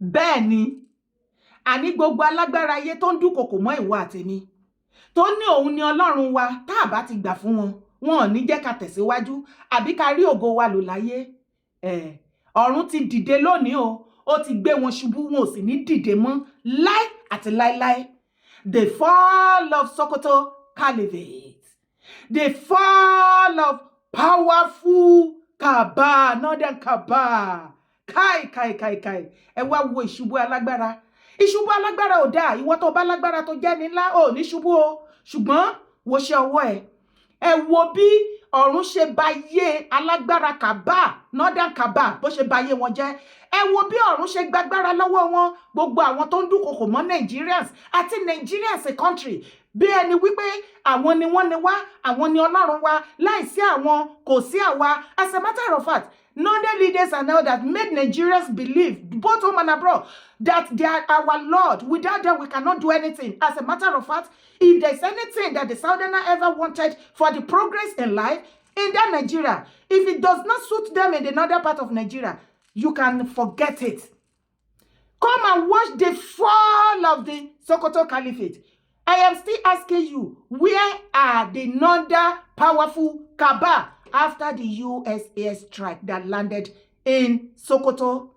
bẹ́ẹ̀ ni àní gbogbo alágbára ayé tó ń dúnkokò mọ́ ìwọ àtèmi tó ní òun ni Ọlọ́run wa tá a bá ti gbà fún wọn ò ní jẹ́ ká tẹ̀síwájú àbí ká rí ògo wa lò láyé. Ọ̀run ti dìde lónìí o, ó ti gbé wọn ṣubú, wọn ò sì ní dìde mọ́ láé àti láéláé. The fall of Sokoto Caliphate, the fall of powerful Kaba, Northern Kaba. Kai. Ẹ wá wo ìṣubú alágbára. Ìṣubú alágbára ò dáa, ìwọ tó bá lágbára tó jẹ́ ní ńlá ò ní ṣubú o. Ṣùgbọ́n wo ṣe ọwọ́ ẹ̀. Ẹ wo bí ọ̀run ṣe bà yé alágbára Kaba, Northern Kaba, bó ṣe bà yé wọn jẹ́. Ẹ wo bí ọ̀run ṣe gbàgbára lọ́wọ́ wọn, gbogbo àwọn tó ń dúnkokò mọ́ Nigerians àti Nigeria as a country. Bí ẹni wípé àwọn ni wọ́n ni wá, àwọn ni Ọlọ́run wa, láìsí àwọn kò sí àwa. As a matter of fact, northern leaders and all that made Nigerians believe, both home and abroad, that they are our Lord. Without them, we cannot do anything. As a matter of fact, if there's anything that the Southerner ever wanted for the progress in life in that Nigeria, if it does not suit them in the northern part of Nigeria, you can forget it. Come and watch the fall of the Sokoto Caliphate. I am still asking you, where are the northern powerful Kaba after the US airstrike that landed in Sokoto?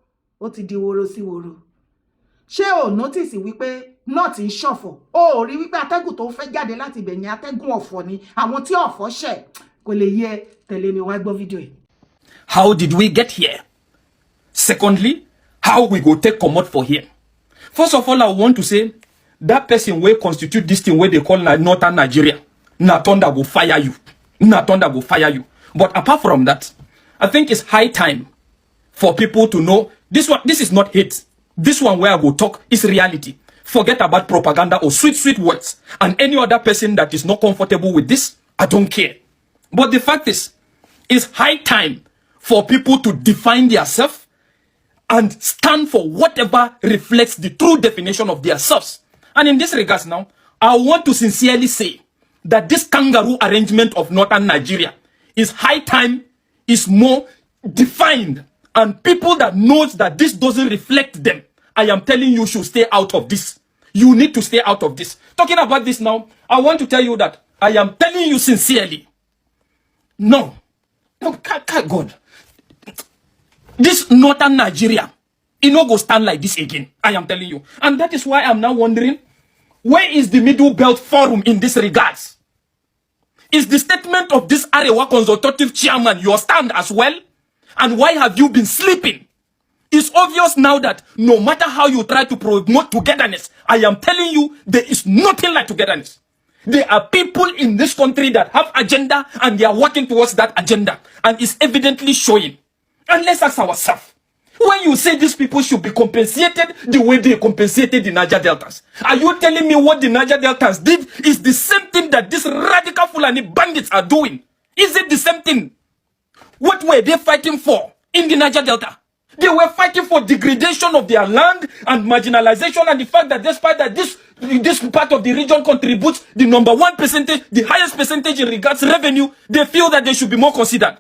Ó ti di woro sí woro. Ṣé o notice wípé not in ṣọ̀fọ̀? O rí wípé atẹ́gùn tó fẹ́ jáde láti ibẹ̀ yẹn atẹ́gùn ọ̀fọ̀ ni. Àwọn tí ọ̀fọ̀ ṣẹ̀ kò lè yẹ, tẹ̀lé mi wá gbọ́ fídíò yìí. How did we get here? Secondly, how we go take comot for here? First of all, I want to say that person will constitute this thing where they call Northern Nigeria. Na thunder will fire you. Na thunder will fire you. But apart from that, I think it's high time for people to know this one. This is not hate. This one where I will talk is reality. Forget about propaganda or sweet words. And any other person that is not comfortable with this, I don't care. But the fact is, it's high time for people to define themselves and stand for whatever reflects the true definition of themselves. And in this regards now, I want to sincerely say that this kangaroo arrangement of northern Nigeria is high time, is more defined, and people that knows that this doesn't reflect them, I am telling you should stay out of this. You need to stay out of this. Talking about this now, I want to tell you that I am telling you sincerely. No, God. This northern Nigeria, it no go stand like this again. I am telling you. And that is why I'm now wondering, where is the Middle Belt Forum in this regards? Is the statement of this Arewa consultative chairman your stand as well? And why have you been sleeping? It's obvious now that no matter how you try to promote togetherness, I am telling you, there is nothing like togetherness. There are people in this country that have agenda and they are working towards that agenda. And it's evidently showing. And let's ask ourselves, when you say these people should be compensated the way they compensated the Niger Deltas, are you telling me what the Niger Deltas did is the same thing that these radical Fulani bandits are doing? Is it the same thing? What were they fighting for in the Niger Delta? They were fighting for degradation of their land and marginalization, and the fact that despite that this part of the region contributes the #1%, the highest percentage in regards to revenue, they feel that they should be more considered.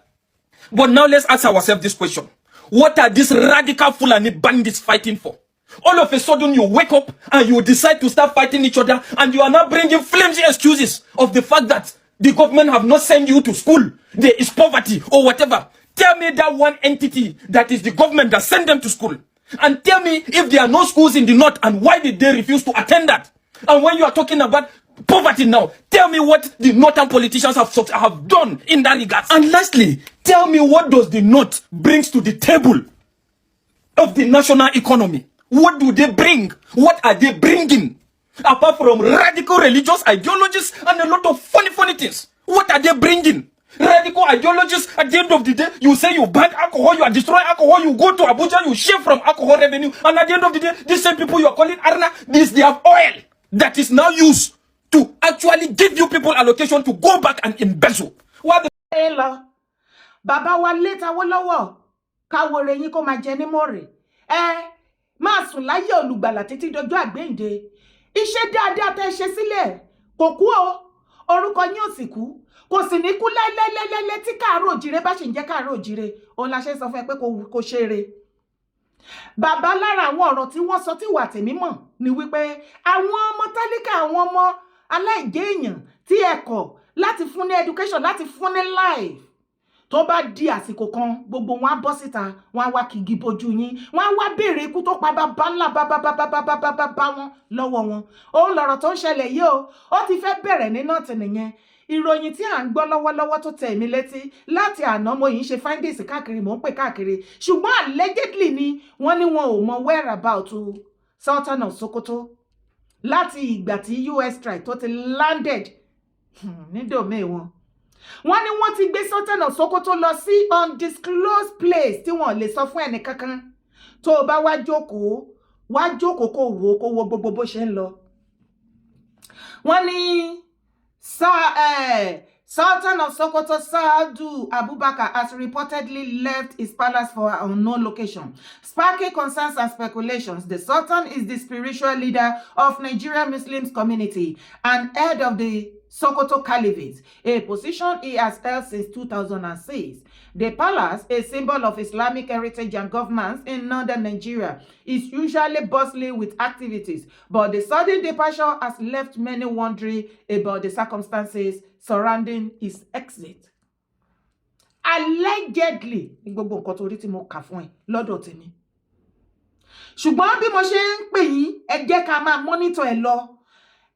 But now let's ask ourselves this question. What are these radical Fulani bandits fighting for? All of a sudden you wake up and you decide to start fighting each other, and you are now bringing flimsy excuses of the fact that the government have not sent you to school. There is poverty or whatever. Tell me that one entity that is the government that sent them to school. And tell me if there are no schools in the north and why did they refuse to attend that? And when you are talking about poverty now, tell me what the northern politicians have done in that regard. And lastly, tell me what does the north brings to the table of the national economy? What do they bring? What are they bringing? Apart from radical religious ideologies and a lot of funny things. What are they bringing? Radical ideologies, at the end of the day, you say you ban alcohol, you are destroying alcohol, you go to Abuja, you shave from alcohol revenue, and at the end of the day, these same people you are calling Arna, they have oil that is now used to actually give you people allocation to go back and embezzle. What the Baba wa leta wolowo kawore yin ko ma je ni more ma sùn láyé olùgbàlà títí dọjọ́ àgbéǹde iṣẹ́ dáadáa tẹ́ ṣe sílẹ̀ kò kú o orúkọ yín ò sì kú kò sì ní kú lẹ́lẹ́lẹ́lẹ́ tí káàárọ̀ òjìrè bá ṣì ń jẹ́ káàárọ̀ òjìrè òun la ṣe sọ fún ẹ pé kò ṣeré bàbá lára àwọn ọ̀rọ̀ tí wọ́n sọ tí wà tèmi mọ̀ ni wípé àwọn ọmọ tálíkà, àwọn ọmọ aláìjẹ́ èèyàn tí ẹ kọ̀ láti fún ní education, láti fún ní life, tó bá di àsìkò kan gbogbo wọn á bọ́ síta, wọn á wá kìgì bojú yín, wọn á wá béèrè ikú tó pa bàbá ńlá bàbá wọn lọ́wọ́ wọn. Òun lọ̀rọ̀ tó ń ṣẹlẹ̀ yìí o, ó ti fẹ́ bẹ̀rẹ̀ ní nọ́ọ̀tì nìyẹn. Ìròyìn tí à ń gbọ́ lọ́wọ́lọ́wọ́ tó tẹ̀ mí létí láti àná, mo yìí ń ṣe findings káàkiri, mò ń pè káàkiri, ṣùgbọ́n allegedly ni wọ́n ní wọn ò mọ whereabout Sultan of Sokoto láti ìgbà tí US strike tó ti landed ní domain wọn. Wọ́n ní wọ́n ti gbé Sultan of Sokoto lọ sí undisclosed place tí wọ́n lè sọ fún ẹnì kankan. Tó o bá wá jókòó kó wo gbogbo bó ṣe ń lọ. Wọ́n ní Sultan of Sokoto Saadu Abubakar has reportedly left his palace for an unknown location, sparking concerns and speculations. The Sultan is the spiritual leader of Nigerian Muslims community and head of the Sokoto Caliphate, a position he has held since 2006. The palace, a symbol of Islamic heritage and governance in northern Nigeria, is usually bustling with activities, but the sudden departure has left many wondering about the circumstances surrounding his exit. Allegedly, gbogbo nǹkan tó rí tí mo kà fún ẹ lọ́dọ̀ tèmi. Ṣùgbọ́n bí mo ṣe ń pè yín, ẹ jẹ́ ká máa monitor ẹ lọ.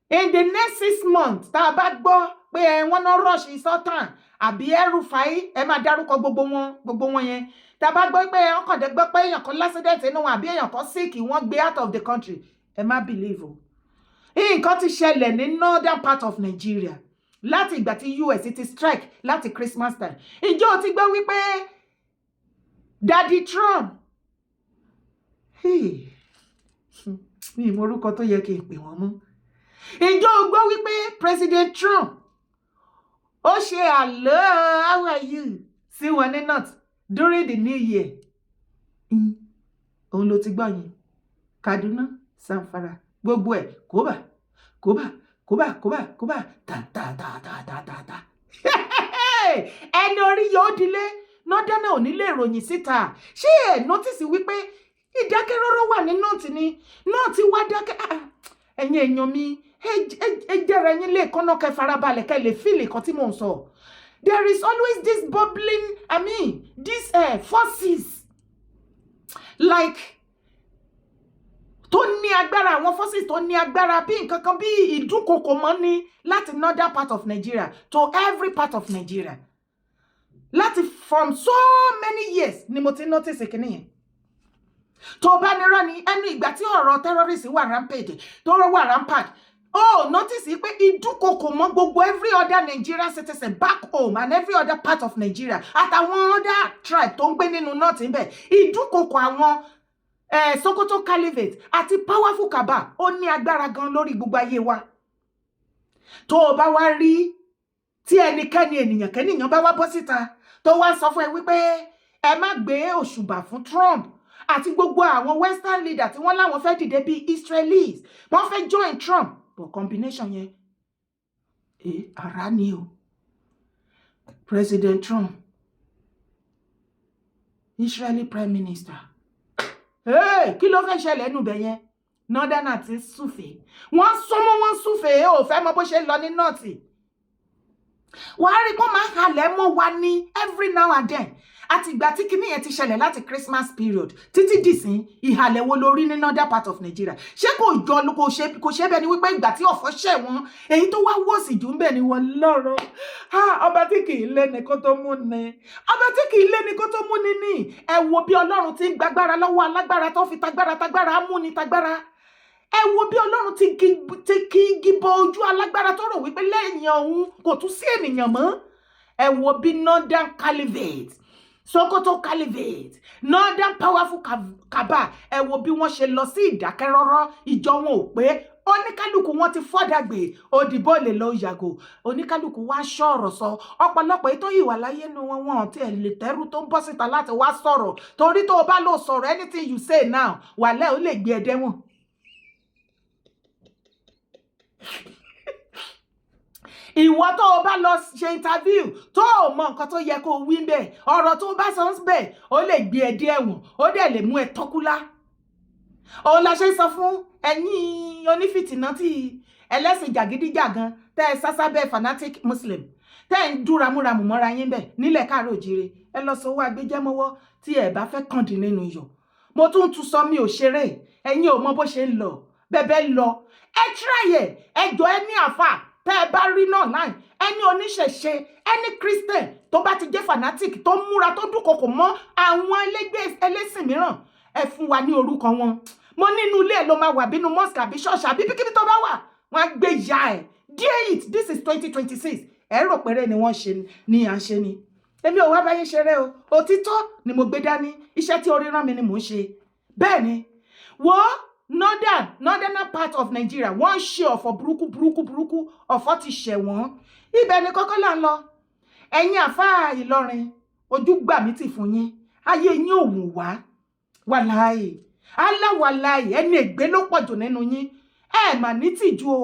In the next 6 months, tá a bá gbọ́ pé wọ́n ná rush Sultan àbí El-Rufai, ẹ máa dárúkọ gbogbo wọn yẹn. Tá a bá gbọ́ pé wọ́n kàn dé gbọ́ pé èèyàn kan l'accident inú wọn àbí èèyàn kan sick, wọ́n gbé out of the country, ẹ má believe o. Nǹkan ti ṣẹlẹ̀ ní northern part of Nigeria láti ìgbà tí US ti strike láti Christmas time. Ǹjẹ́ o ti gbọ́ wípé Daddy Trump, mi mọ orúkọ tó yẹ kí n pè wọ́n mú. Ǹjẹ́ o gbọ́ wípé President Trump ó ṣe hello, how are you sí wọn ní north during the new year? Òun ló ti gbọ́ yẹn. Kaduna, Zamfara, gbogbo ẹ̀ kóbà ta. Ẹni orí yóò dilé northern ò ní lè ròyìn síta. Ṣé ẹ notice wípé ìdákẹ́rọ́rọ́ wà ní north ni? North wá dákẹ́. Ẹ̀yin èèyàn mi, ẹ jẹ́ra yín lè kọ́nà kẹ́ farabalẹ̀ kẹ́ lè feel nǹkan tí mò ń sọ. There is always this bubbling, these forces like tó ní agbára, àwọn forces tó ní agbára bí nǹkan kan bí ìdúnkokò mọ́ ní láti northern part of Nigeria to every part of Nigeria. Láti from so many years ni mo ti notice kìíní yẹn. Tó bá nírọ́ ni ẹnu ìgbà tí ọ̀rọ̀ terrorist wà rampant, tó wà rampant. Oh, notice pé ìdúnkokò mọ́ gbogbo every other Nigerian citizen back home and every other part of Nigeria àtàwọn other tribe tó ń gbé nínú north ńbẹ̀. Ìdúnkokò àwọn Sokoto Caliphate àti powerful Kaba ó ní agbára gan lórí gbogbo ayé wa. Tó bá wá rí tí ẹnikẹ́ni ènìyàn bá wá bọ́ síta tó wá sọ fún ẹ wípé ẹ má gbé òṣùbà fún Trump àti gbogbo àwọn western leader tí wọ́n láwọn fẹ́ dìde bí Israelis, wọ́n fẹ́ join Trump, but combination yẹn ara ni o. President Trump, Israeli Prime Minister, kí ló fẹ́ ṣẹlẹ̀ nù bẹ̀ yẹn? Northern àti súfèé wọ́n súnmọ́ wọn súfèé ò fẹ́ mọ bó ṣe lọ ní north. Wàá rí kó máa halẹ̀ mọ́ wa ní every now and then. Àti ìgbà tí kíní yẹn ti ṣẹlẹ̀ láti Christmas period títí dìsín, ìhàlẹ̀ wo lórí ní northern part of Nigeria? Ṣé kò jọ kò ṣe bẹ́ẹ̀ ni wípé ìgbà tí ọ̀fọ̀ ṣẹ̀ wọ́n, èyí tó wá wọ́ọ̀sì jù ń bẹ̀ ni wọ́n lọ́rọ̀. Ọba tí kì í lé ni kó tó mú ni. Ọba tí kì í lé ni kó tó mú ni ní. Ẹ wo bí Ọlọ́run ti ń gbàgbára lọ́wọ́ alágbára tó fi tagbára mú ni tagbára. Ẹ wo bí Ọlọ́run ti kí igi bọ ojú alágbára tó rò wípé lẹ́yìn òun kò tún sí ènìyàn mọ́. Ẹ wo bí Northern Caliphate, Sokoto Caliphate, Northern Powerful Kaba, ẹ wo bí wọ́n ṣe lọ sí ìdákẹ́rọ́rọ́, ìjọ wọn ò pé, oníkálùkù wọn ti fọ́dàgbé, òdìbò lè lọ yàgò, oníkálùkù wá sọ̀rọ̀ sọ, ọ̀pọ̀lọpọ̀ ètò ìwà láyé nu wọn tí ẹ lè tẹ́rù tó ń bọ́ síta láti wá sọ̀rọ̀, torí tó o bá lọ sọ̀rọ̀ anything you say now, wàlẹ́ ò lè gbé ẹ dẹ́wọ̀n. ìwọ tó o bá lọ ṣe interview tó o mọ nǹkan tó yẹ kó o wí bẹ́ẹ̀ ọ̀rọ̀ tó o bá sọ bẹ́ẹ̀ ó lè gbé ẹ dé ẹ̀wọ̀n ó dẹ̀ lè mú ẹ tọ́kúlá òun la ṣe ń sọ fún ẹ̀yin onífìtìnà tí ẹlẹ́sìn jàgídíjàgan tẹ́ ẹ sásábẹ́ fanatic muslim tẹ́ ẹ ń dúramúramù mọ́ra yín bẹ̀ nílẹ̀ káàró òjìire ẹ lọ sọ owó agbẹjẹmọ́wọ́ tí ẹ bá fẹ́ kàn dín nínú iyọ̀ mo tún sọ mi ò ṣeré ẹ̀yin ò mọ bó ṣe ń lọ bẹ́ẹ̀ lọ ẹ tíráyè ẹ jọ ẹ ní àfà tẹ́ ẹ bá rí náà láì ẹni oníṣẹ̀ṣe ẹni christian tó bá ti jẹ́ fanatic tó múra tó dúnkokò mọ́ àwọn ẹlẹ́sìn mìíràn ẹ fún wa ní orúkọ wọn mo nínú ilé ẹ ló máa wà bínú mosque àbí ṣọ́ọ̀ṣì àbí bíkíbi tó bá wà wọ́n á gbé ya ẹ̀ dear it this is 2026 ẹ rò péré ni wọ́n ṣe ni à ń ṣe ni èmi ò wá báyé ṣeré o òtítọ́ ni mo gbé dání iṣẹ́ tí orí rán mi ni mò ń ṣe bẹ́ẹ̀ ni wo northern part of Nigeria wọ́n ń ṣe ọ̀fọ̀ burúkú ọ̀fọ̀ ti ṣẹ̀ wọ́n ibẹ̀ ni kọ́kọ́ là ń lọ ẹ̀yin àfáà Ìlọrin ojú gbà mí tì fún yín ayé yín òun wá wàláì aláwàláì ẹni ègbé ló pọ̀jù nínú yín ẹ mà ní tìjú o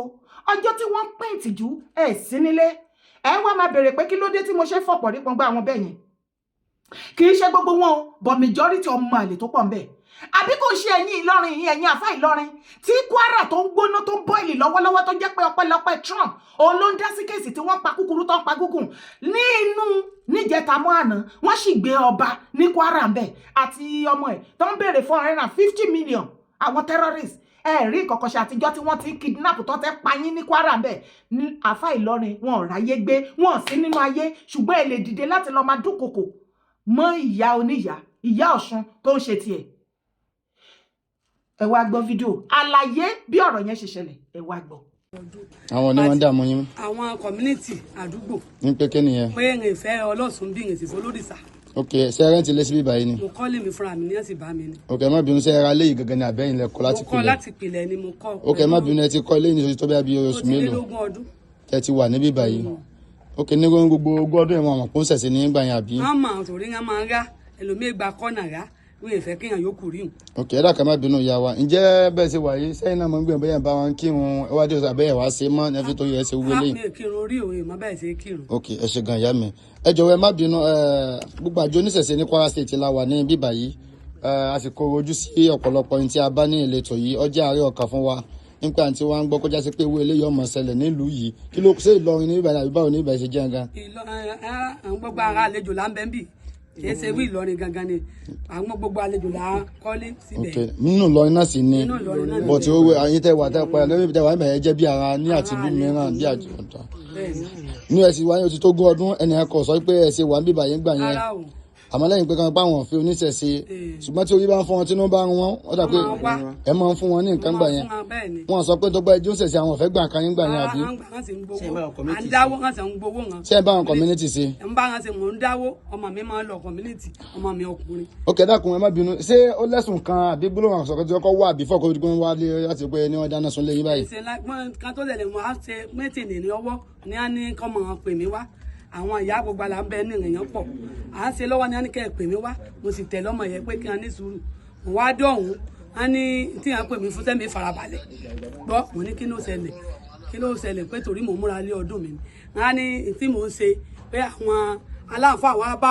ọjọ́ tí wọ́n pín ìtìjú ẹ sí nílé ẹ wá máa bèrè pé kí ló dé tí mo ṣe fọ̀pọ̀ rí pọ́ngbà àwọn bẹ́ẹ̀ yẹn kì í ṣe gbogbo wọn o but majority ọmọ àlè tó pọ̀ ń bẹ̀ àbí kò ṣe ẹ̀yin Ìlọrin yìí ẹ̀yin àfáà Ìlọrin tí Kwara tó ń gbóná tó ń bọ́ìlì lọ́wọ́lọ́wọ́ tó jẹ́ pé ọpẹ́lọpẹ́ Trump òun ló ń dá sí kéèsì tí wọ́n pa kúkúrú tó ń pa gúngùn níjẹta mọ́ àná wọ́n sì gbé ọba ní Kwara ń bẹ̀ àti ọmọ ẹ̀ tó ń béèrè 450 million àwọn terrorists rí kọ̀kọ̀ ṣe àtijọ́ tí wọ́n ti ń kidnap tó tẹ́ pa yín ní Kwara ń bẹ̀ ní àfáà Ìlọrin wọn ò ráyé gbé wọn ò sí nínú ayé ṣùgbọ́n ẹ lè dìde láti lọ máa dúnkokò mọ́ ìyá oníyá ìyá Ọ̀ṣun tó ń ṣe tiẹ̀ ẹ wá gbọ́ fídíò àlàyé bí ọ̀rọ̀ yẹn ṣe ṣẹlẹ̀ ẹ wá gbọ́. àwọn ni wọ́n dààmú yín. àwọn community àdúgbò. ní pé kí nìyẹn. pé ń fẹ́ Ọlọ́sùn bí ń sì fọlọ́dìsá. ok ṣe rẹ́ǹtì lé síbí báyìí ni. mo kọ́ lé mi fúnra mi ní ẹ̀sìn bá mi ni. ok má bínú ṣe ra léyìí gangan ní abẹ́yìn lẹ́kọ́ láti pilẹ̀. mo kọ́ láti pilẹ̀ ni mo kọ́. ok má bínú ẹ ti kọ́ léyìn ní oṣù tó bí oṣù mélòó. ẹ ti wà níbí báyìí. ok ní gbogbo ogún ọdún yẹn wọn àmọ̀ kó ń ṣẹ̀ṣẹ̀ ní gbà yẹn àbí. wọ́n mọ̀ torí wọ́n máa ń rá ẹlòmíì gba kọ́nà rá wọ́n fẹ́ kéèyàn yókù rí. ok ẹ dákẹ́ má bínú ìyá wa ǹjẹ́ bẹ́ẹ̀ ṣe wà yìí sẹ́yìn náà mo ń gbìyànjú bẹ́ẹ̀ bá wọn kírun ẹwádìí ọ̀sán abẹ́yẹ̀ wá ṣe mọ́ ẹfi tó yẹ ṣe wúwo lẹ́yìn. mi ò kírun orí òye má bẹ́ẹ̀ ṣe kírun. ok ẹ ṣe gan ìyá mi ẹ jọ̀wọ́ ẹ má bínú gbogbo àjọ oníṣẹ̀ṣe ní Kwara State la wà ní bíbà yìí àsìkò ojú sí ọ̀pọ̀lọpọ̀ ohun tí a bá ní ìletò yìí ọjà àárẹ̀ ọ̀kà fún wa nípa àti wọn gbọ́ kọjá sí pé owó eléyìí ọmọ ṣẹlẹ̀ nílùú yìí kí ló ṣe Ìlọrin ní Ìbàdàn àbí báwo ní Ìbàdàn ṣe jẹ́ gan. Ìlọrin gbogbo ara àlejò là ń bẹ́ ń bì kì í ṣe wí Ìlọrin gangan ni àwọn gbogbo àlejò là ń kọ́lé síbẹ̀. nínú Ìlọrin náà sì ni bọ̀tí owó ayé tẹ wà tẹ pa lórí ìbílẹ̀ wà níbẹ̀ jẹ́ bí ara ní àtìlú mìíràn bí àjọ̀dá. ní ẹ̀sìn wáyé oṣù tó gún ọdún ẹnìyàn kò sọ pé ẹ̀sìn wà ń bíbà yẹn gbà yẹn àmọ́ lẹ́yìn pé kan bá wọn fi oníṣẹ̀ṣe ṣùgbọ́n tí orí bá ń fún wọn tí inú bá ń wọ́n ó dà pé ẹ máa ń fún wọn ní nǹkan gbà yẹn wọ́n sọ pé tó gbá ẹjọ́ ṣẹ̀ṣẹ̀ àwọn ọ̀fẹ́ gbà kan yín gbà yẹn àbí. ṣé ẹ bá wọn community ṣe. ń bá wọn ṣe mò ń dáwó ọmọ mi máa ń lọ community ọmọ mi ọkùnrin. ó kẹ́ dákun ẹ má bínú ṣé ó lẹ́sùn kan àbí gbólóhùn àṣọkọ́ tí wọ́n kọ́ wà àbí fọ́ọ̀kọ́ ojú pé wọ́n wá lé láti pé ní wọ́n dáná sun lé yín báyìí. kan tó lẹ̀ wọ́n á ṣe mẹ́tìnì ní ọwọ́ ní á ní kọ́mọ pè mí wá àwọn ìyá gbogbo àlà ń bẹ ní èèyàn pọ̀ à ń ṣe lọ́wọ́ ní àníkẹ́ pè mí wá mo sì tẹ̀ lọ́mọ yẹn pé kí wọ́n ní sùúrù mo wá dọ̀hún á ní tí wọ́n pè mí fún sẹ́mi farabalẹ̀ gbọ́ mo ní kí ló ṣẹlẹ̀ pé torí mo múra lé ọdún mi á ní tí mò ń ṣe pé àwọn aláǹfà wa bá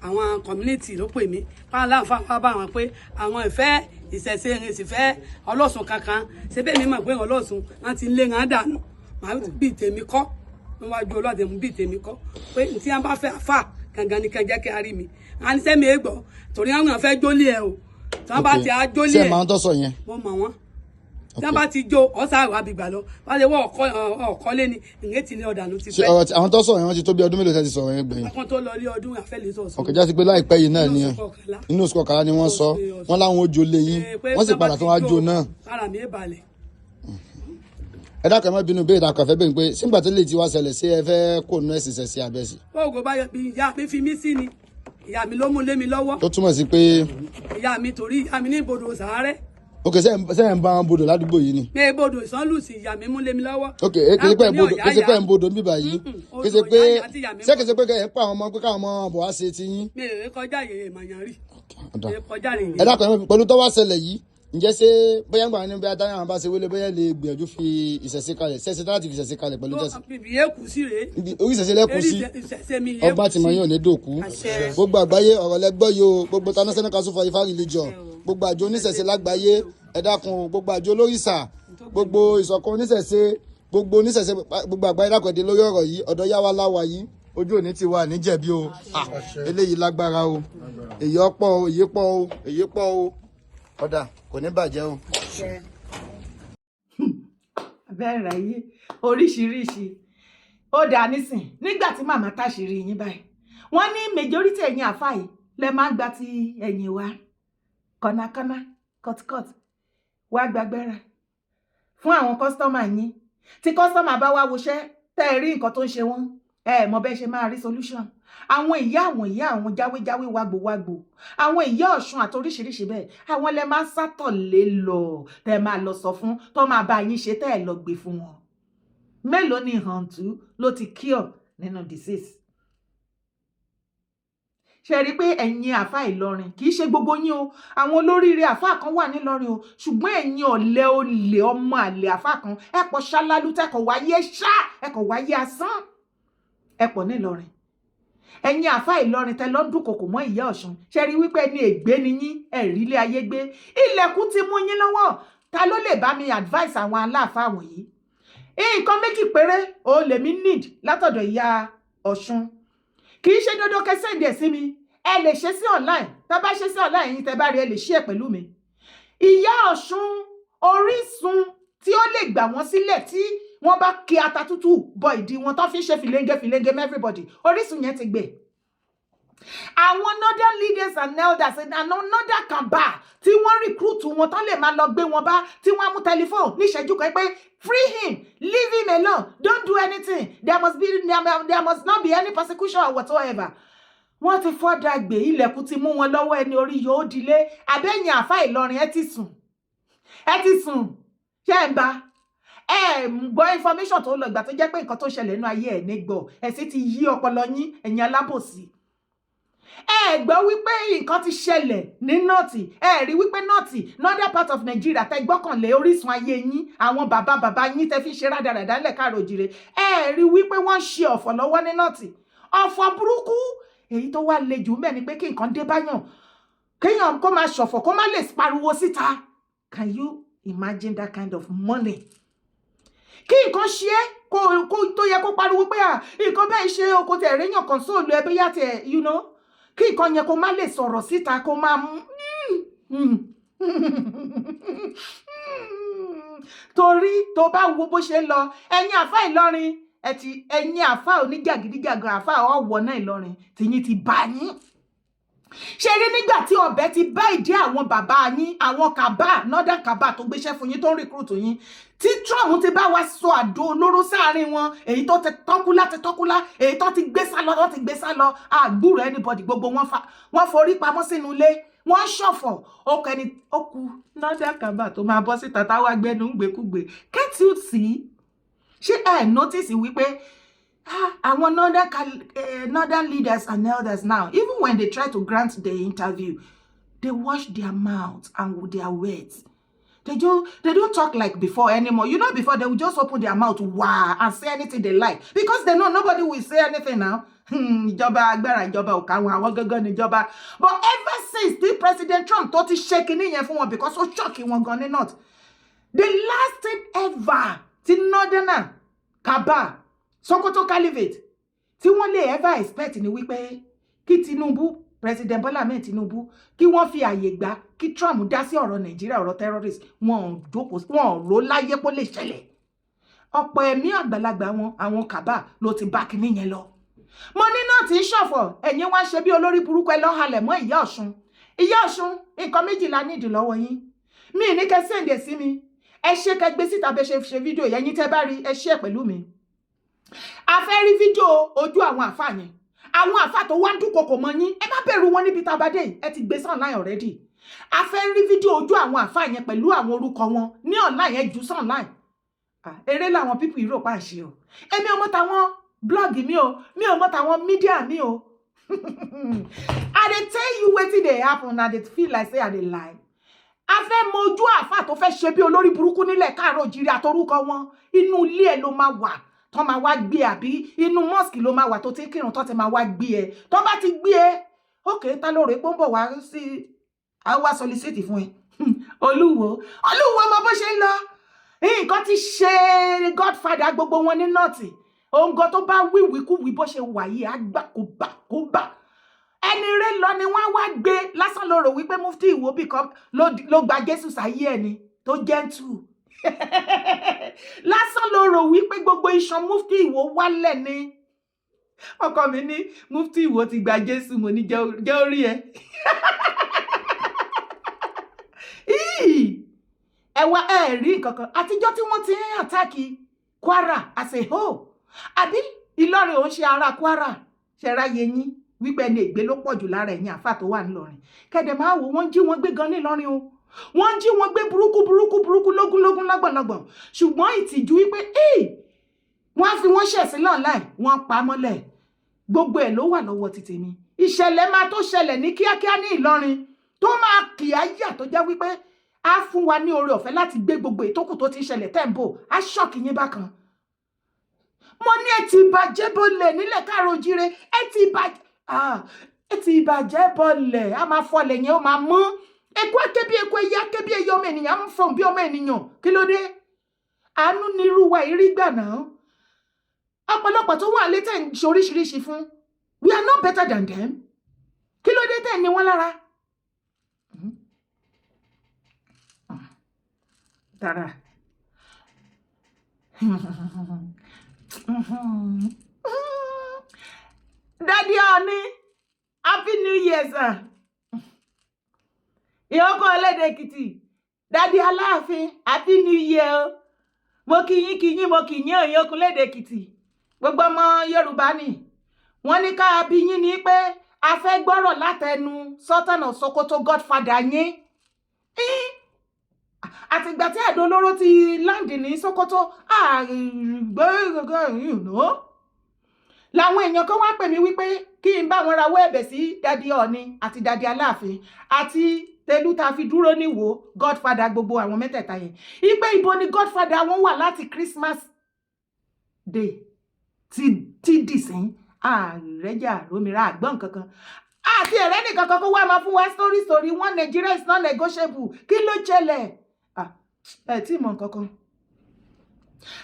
àwọn community ló pè mí pé aláǹfà wa bá wọn pé àwọn ìfẹ́ ìṣẹ̀ṣe ìṣìfẹ́ Ọlọ́sùn kankan ṣe bẹ́ẹ̀ mi mọ̀ pé Ọlọ́sùn wọn ti lé wọn dànù màá bí tèmi kọ́ níwájú ọlọ́dẹ mú bí tèmi kọ́ pé tí wọ́n bá fẹ́ fà gangan ní kan jẹ́ kí a rí mi à ń sẹ́mi ègbọ́ torí àwọn fẹ́ jólé ẹ o tí wọ́n bá ti á jólé ẹ ṣé màá tó sọ yẹn. mo mọ̀ wọ́n tí wọ́n bá ti jó ọ̀sà àwọn àbígbà lọ wọ́n lè wọ́ ọ̀kọ́lé ni ìyẹn ti ní ọ̀dànù ti pẹ́. àwọn tó sọ̀rọ̀ yẹn wọ́n ti tó bí ọdún mélòó tẹ́ ti sọ̀rọ̀ yẹn gbẹ̀yìn. akọ́n tó lọ rí ọdún àfẹ́lẹ́ sọ̀sọ̀. ọ̀kẹ́ jásí pé láìpẹ́ yìí náà ni inú oṣù kọkànlá ni wọ́n sọ wọ́n láwọn ó jó lé yín wọ́n sì padà tó wá jó náà. ara mi é balẹ̀. ẹ dákẹ́ má bínú béèrè àkànfẹ́ bẹ́ẹ̀ pé sígbà tó lè ti wá ṣẹlẹ̀ sí ẹ fẹ́ kó nú ẹ̀sìn ṣẹ̀ṣẹ̀ abẹ́sì. oògùn báyọ̀ bí ìyá mi fi mí sí ni ìyá mi ló mú lé mi lọ́wọ́. tó túmọ̀ sí pé. ìyá mi torí ìyá mi ní ibodò sàárẹ̀. ok sẹ́yìn bá wọn bodò ládùúgbò yìí ni. mi ibodò ìsánlùsì ìyá mi mú lé mi lọ́wọ́. ok kìí pẹ́ ń bodò níbà yìí kìí pé kẹ́ ẹ̀ ń pa àwọn ọmọ pé káwọn ọmọ bọ̀ wá ṣe ti yín. mi èrè kọjá yèrè ìmọ̀yàn rí. ẹ dákẹ́ pẹ̀lú tó wá ṣẹlẹ̀ yìí ǹjẹ́ ṣé bóyá gbà ní bóyá táyà bá ṣe wọlé bóyá lè gbìyànjú fi ìṣẹ̀ṣe kalẹ̀ ṣẹ̀ṣe láti fi ìṣẹ̀ṣe kalẹ̀ pẹ̀lú jẹ́sí. Orí ìṣẹ̀ṣe lẹ́kùn sí ọgbà tí màá yàn ní dòkú. Gbogbo àgbáyé ọ̀rọ̀ lẹ́gbọ́ yìí o, gbogbo International Council for Ifá Religion, gbogbo àjọ oníṣẹ̀ṣe lágbàáyé, ẹ dákun gbogbo àjọ olórìṣà, gbogbo ìṣọ̀kan oníṣẹ̀ṣe, gbogbo oníṣẹ̀ṣe gbogbo àgbáyé lákọ̀ọ́dé lórí ọ̀rọ̀ yìí, ọ̀dọ̀ yá wa láwa yìí, ojú òní ti wà níjẹ̀bi o. Eléyìí lágbára o, èyí ọ̀pọ̀ o, èyí pọ̀ o, èyí pọ̀ o. Ọ̀dà kò ní bàjẹ́ o. bẹ́ẹ̀ ráyé oríṣiríṣi ó dáa nísìn nígbà tí màmá táṣìírí yín báyìí wọ́n ní majority ẹ̀yin àfáà yìí lẹ máa ń gba ti ẹ̀yìn wa kọ̀nàkọ́nà kọ̀tíkọ̀tì wá gbàgbẹ́ra fún àwọn kọ́sítọ́mà yín tí kọ́sítọ́mà bá wá woṣẹ́ tẹ́ ẹ rí nǹkan tó ń ṣe wọ́n ẹ mọ̀ bẹ́ẹ̀ ṣe máa rí solution àwọn ìyá àwọn jáwéjáwé wágbòwágbò àwọn ìyá ọ̀ṣun àti oríṣiríṣi bẹ́ẹ̀ àwọn lẹ máa ń sátọ̀lé lọ tẹ́ máa lọ sọ fún tó máa bá yín ṣe tẹ́ ẹ lọ gbé fún wọn mélòó ni hàǹtú ló ti cure nínú disease ṣe rí pé ẹ̀yin àfá Ìlọrin kì í ṣe gbogbo yín o àwọn olóríire àfá kan wà nílọrin o ṣùgbọ́n ẹ̀yin ọ̀lẹ olè ọmọ àlè àfá kan ẹ pọ̀ ṣálálú tẹ́kọ̀ wáyé ṣá ẹ̀kọ̀ wáyé asán ẹ pọ̀ nílọrin ẹ̀yin àfá Ìlọrin tẹ́ lọ dúnkokò mọ́ ìyá Ọ̀ṣun ṣe rí wípé ẹni ègbé ni yín ẹ̀rí ilé ayé gbé ilẹ̀kùn ti mú yín lọ́wọ́ ta ló lè bá mi advice àwọn aláàfáà wọ̀nyí nǹkan méjì péré o lèmi need látọ̀dọ̀ ìyá Ọ̀ṣun kì í ṣe dandan kẹ́ send ẹ̀ sí mi ẹ lè ṣe sí online tá bá ṣe sí online yín tẹ́ bá rí ẹ lè share pẹ̀lú mi ìyá Ọ̀ṣun orísun tí ó lè gbà wọ́n sílẹ̀ tí wọ́n bá kí ata tútù bọ ìdí wọn tó fi ṣe fìlẹ́ńgẹ́ mọ́ everybody orísun yẹn ti gbé àwọn northern leaders and elders and northern kaba tí wọ́n recruit wọn tán lè máa lọ gbé wọn bá tí wọ́n mú telephone níṣẹ́jú kan pé free him leave him alone don't do anything there must not be any persecution or whatsoever wọ́n ti fọ́dà gbé ilẹ̀kùn ti mú wọn lọ́wọ́ ẹni orí yóò dilé abẹ́yìn àfá Ìlọrin ẹ ti sùn ṣé ń bá ẹ gbọ́ information tó lọ ìgbà tó jẹ́ pé nǹkan tó ṣẹlẹ̀ nínú ayé ẹ̀ ní gbọ́ ẹ̀ sì ti yí ọpọlọ yín ẹ̀yin alábòsí ẹ gbọ́ wípé nǹkan ti ṣẹlẹ̀ ní nọ́ọ̀tì ẹ rí wípé nọ́ọ̀tì northern part of Nigeria tẹ gbọ́kànlé orísun ayé yín àwọn bàbá yín tẹ fi ṣe rádaràdà lẹ̀ káàrọ̀ òjìrè ẹ rí wípé wọ́n ṣe ọ̀fọ̀ lọ́wọ́ ní nọ́ọ̀tì ọ̀fọ̀ burúkú èyí tó wá le jù mẹ́ni pé kí nǹkan dé báyàn kéèyàn kó máa ṣọ̀fọ̀ kó má lè pariwo síta can you imagine that kind of money kí nǹkan ṣe é kó tó yẹ kó pariwo pé nǹkan bẹ́ẹ̀ ṣe oko tẹ̀ réyàn kan sóòlù ẹbí yá tẹ̀ you know kí nǹkan yẹn kó má lè sọ̀rọ̀ síta kó máa torí tó bá wo bó ṣe lọ ẹ̀yin àfá Ìlọrin ẹ̀yin àfá oníjàgídíjàgan àfá ọ̀wọ̀ náà Ìlọrin tìyín ti bá yín ṣe rí nígbà tí ọbẹ̀ ti bá ìdí àwọn bàbá yín àwọn kàbá northern kàbá tó gbéṣẹ́ fún yín tó ń recruit yín tí Trump ti bá wa sọ àdó olóró sáàrin wọn èyí tó ti tọ́kúlá èyí tó ti gbé sá lọ àgbúrò anybody gbogbo wọn forí pamọ́ sínú ilé wọ́n ṣọ̀fọ̀ ọkẹni okù northern kàbá tó máa bọ́ síta táwa gbẹnu gbẹkúgbẹ can't you see ṣé ẹ notice wípé àwọn northern leaders and elders now even when they try to grant the interview they wash their mouths and with their words they don't talk like before anymore you know before they will just open their mouth wow and say anything they like because they know nobody will say anything now ìjọba agbára ìjọba òkà àwọn gangan níjọba but ever since the President Trump tó ti ṣe kinní yẹn fún wọn because ó ṣọ́ọ̀kì wọn gan ní north the last thing ever ti northerner kaba Sokoto Caliphate tí wọ́n lè ever expect ni wípé kí Tinubu President Bola Ahmed Tinubu kí wọ́n fi àyè gbà kí Trump dá sí ọ̀rọ̀ Nàìjíríà ọ̀rọ̀ terrorist wọn rò láyé pó lè ṣẹlẹ̀ ọ̀pọ̀ ẹ̀mí àgbàlagbà wọn àwọn kàbá ló ti bá kinní yẹn lọ mo ní náà tí ń ṣọ̀fọ̀ ẹ̀yin wá ṣe bí olórí burúkú ẹ lọ́halẹ̀ mọ́ ìyá Ọ̀ṣun nǹkan méjìlá nídìí lọ́wọ́ yín mi ní kẹ́ sẹ́ǹdẹ̀ sí mi ẹ ṣe kẹ́ gbé síta bẹ́ ṣe fídíò yẹn yín tẹ́ bá rí ẹ ṣe pẹ̀lú mi a fẹ́ rí fídíò ojú àwọn àfáà yẹn àwọn àfáà tó wá ń dúnkokò mọ́ yín ẹ má bẹ̀rù wọn níbi tá a bá dé ẹ ti gbé sí online already a fẹ́ rí fídíò ojú àwọn àfáà yẹn pẹ̀lú àwọn orúkọ wọn ní online ẹ jù sí online eré làwọn pípù yìí rò pa àṣẹ o èmi ò mọ̀ tàwọn blog mi ò mọ̀ tàwọn media mi o I dey tell you wetin dey happen and dey feel like say I dey lie a fẹ́ mọ ojú àáfà tó fẹ́ ṣe bí olórí burúkú nílẹ̀ káàárọ̀ òjíire àtorúkọ wọn. Inú ilé ẹ̀ ló máa wà tó máa wá gbé àbí inú mosque ló máa wà tó ti kírun tó ti máa wá gbé ẹ. Tó bá ti gbé ẹ, okay, ta ló rè pé ń bọ̀ wá sí àwa solicit fún ẹ. Olúwo mọ bó ṣe ń lọ. Nǹkan ti ṣe Godfather gbogbo wọn ní nọ́ọ̀tì. Òǹgọ̀ tó bá wíwíkúwí bó ṣe wà yìí àgbà kó bà. Ẹni rẹ̀ lọ ni wọ́n wá gbé lásán ló rò wípé Mufti Ìwó ló gba Jésù sáyé ẹni tó gentle. Lásán ló rò wípé gbogbo iṣan Mufti Ìwó wálẹ̀ ni. Ọkọ mi ní Mufti Ìwó ti gba Jésù, mo ní jẹ́ orí ẹ. Ẹwà rí nǹkankan àtijọ́ tí wọ́n ti ń àtàkì Kwara as a whole. Àbí Ìlọrin ò ń ṣe ara Kwara ṣẹ̀ra yẹyìn wípé ẹni ègbé ló pọ̀ jù lára ẹ̀yìn àfà tó wà nílọrin. Kẹ́dẹ̀ máa wò wọ́n jí wọn gbé gan nílọrin o. Wọ́n jí wọn gbé burúkú lógún lọ́gbọ̀nlọ́gbọ̀n. Ṣùgbọ́n ìtìjú wípé wọ́n á fi wọ́n ṣẹ̀sí lọ́nláì wọ́n pa mọ́lẹ̀. Gbogbo ẹ̀ ló wà lọ́wọ́ ti tèmi. Ìṣẹ̀lẹ̀ máa tó ṣẹlẹ̀ ní kíákíá ní Ìlọrin tó máa kì á yà tó jẹ́ wípé á fún wa ní oore ọ̀fẹ́ láti gbé gbogbo ìtókù tó ti ń ṣẹlẹ̀ tẹ́ǹbò á ṣọ́ọ̀kì yín bákan. Mo ní ẹ ti bàjẹ́ bolẹ̀ nílẹ̀ káàárọ̀ òjíire, ẹ ti bàjẹ́ bolẹ̀, a máa fọlẹ̀ yẹn ó máa mú. Eku ake bí eku, ẹyẹ ake bí ẹyẹ, ọmọ ènìyàn ń fọ̀n bí ọmọ ènìyàn. Kí ló dé? Àánú ni irú wa ìrí gbà náà. Ọ̀pọ̀lọpọ̀ tó wà létẹ̀ ń ṣe oríṣiríṣi fún. We are not better than them. Kí ló dé tẹ̀ ní wọ́n lára? Dara. Daddy Oni, Happy New Year, sir. Ìyókù Ẹlẹ́dẹ̀ Èkìtì. Daddy Aláàfin, Happy New Year. Mo kí yín, mo kí yín Ìyókù Ẹlẹ́dẹ̀ Èkìtì. Gbogbo ọmọ Yorùbá ni. Wọ́n ní ká bí yín ní pé a fẹ́ gbọ́rọ̀ látẹnu Sultan of Sokoto Godfather yín. Àtìgbà tí ẹ̀dọ́ olóró ti láǹdì ní Sokoto, làwọn èèyàn kan wá pè mí wípé kí n bá wọn rawọ́ ẹ̀bẹ̀ sí Daddy Ọọ̀ni àti Daddy Aláàfin àti Tẹ̀lú ta fi dúró níwò Godfather gbogbo àwọn mẹ́tẹ̀ẹ̀ta yẹn. Ìpé ibo ni Godfather wọn wà láti Christmas Day tí dìsín àrẹ́jà rómìnira àgbọ̀n kankan. Àti ẹ̀rẹ́ nìkan kan kó wá máa fún wa story one Nigeria is not negotiable. Kí ló ṣẹlẹ̀? Ẹ tí mọ̀ nǹkankan.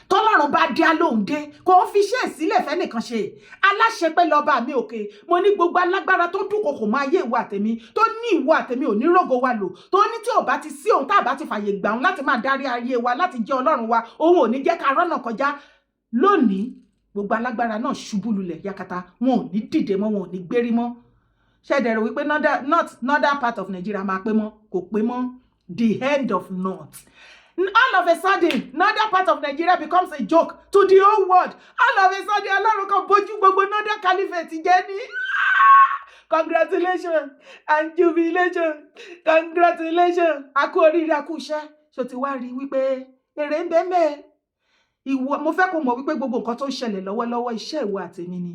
Tọ́lọ́run bá dé alóhùn dé kò ń fi iṣẹ́ ìsílẹ̀ fẹ́ nìkan ṣe. Aláṣepẹ́ lọ́ba mi òkè. Mo ní gbogbo alágbára tó dúnkokò máa yé ìwọ àtẹ̀mí tó ní ìwọ àtẹ̀mí ò ní rògo wa lò tó ní tí ò bá ti sí òun tá bá ti fàyè gbà òun láti máa darí ayé wa láti jẹ́ Ọlọ́run wa òun ò ní jẹ́ ká rọ́nà kọjá. Lónìí gbogbo alágbára náà ṣubú lulẹ̀ yakata wọn ò ní dìde mọ́ wọn ò ní gbérí mọ́. Ṣẹ̀dẹ̀rẹ̀ wípé northern part of Nigeria máa pé mọ́ kò pé mọ́. The end of north. All of a sudden, northern part of Nigeria becomes a joke to the whole world. All of a sudden, Ọlọ́run kan bójú gbogbo northern caliphate jẹ́ ní. Congratulations and jubilation. Congratulations. A kú oríire, a kú iṣẹ́. Ṣó ti wá rí wípé èrè ń bẹ ńbẹ̀. Ìwọ mo fẹ́ kó mọ̀ wípé gbogbo nǹkan tó ń ṣẹlẹ̀ lọ́wọ́lọ́wọ́ iṣẹ́ ìwọ àtèmi ni.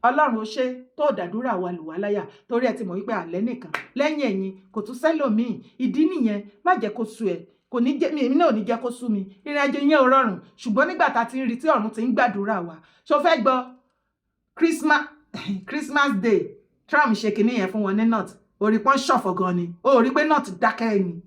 Ọlọ́run ó ṣe tó dàdúrà wa lù wá láyà torí ẹ ti mọ̀ wípé àlẹ́ nìkan lẹ́yìn ẹ̀yin kò tún sẹ́lòmíì. Ìdí nìyẹn má jẹ́ kó sú ẹ. Kò ní jẹ́ mi èmi náà ò ní jẹ́ kó sú mi. Ìrìn àjò yẹn ò rọrùn ṣùgbọ́n nígbà tá ti ń rí tí ọ̀run ti ń gbàdúrà wa. Ṣó fẹ́ gbọ́ Christmas Day Trump ṣe kinní yẹn fún wọn ní north. Orí pọ́n ṣọ̀fọ̀ gan ni. Ó rí pé north dákẹ́ ni.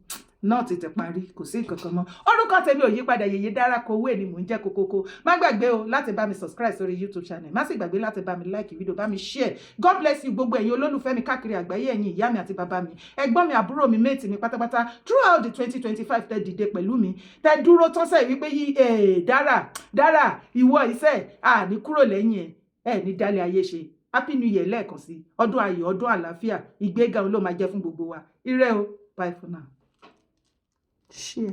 North ti parí kò sí nǹkan kan mọ́. Orúkọ tèmi ò yí padà Yèyé Dára Kowé ni mò ń jẹ́ kokoko. Má gbàgbé o láti bá mi subscribe sórí YouTube channel. Má sì gbàgbé láti bá mi like video bá mi share. God bless you gbogbo ẹ̀yin olólùfẹ́ mi káàkiri àgbáyé ẹ̀yin ìyá mi àti bàbá mi. Ẹ̀gbọ́n mi àbúrò mi mate mi pátápátá throughout the 2025 tẹ́ dìde pẹ̀lú mi. Tẹ́ dúró tọ́sẹ̀ wípé Dára ìwọ iṣẹ́ ní kúrò lẹ́yìn ẹ̀ ní dálé ayé ṣe. Happy New Year lẹ́ẹ̀kan sí. Ọdún ayọ̀ ọdún àlàáfíà ìgbéga ló máa jẹ́ fún gbogbo wa. Ire o. Bye for now. Shit.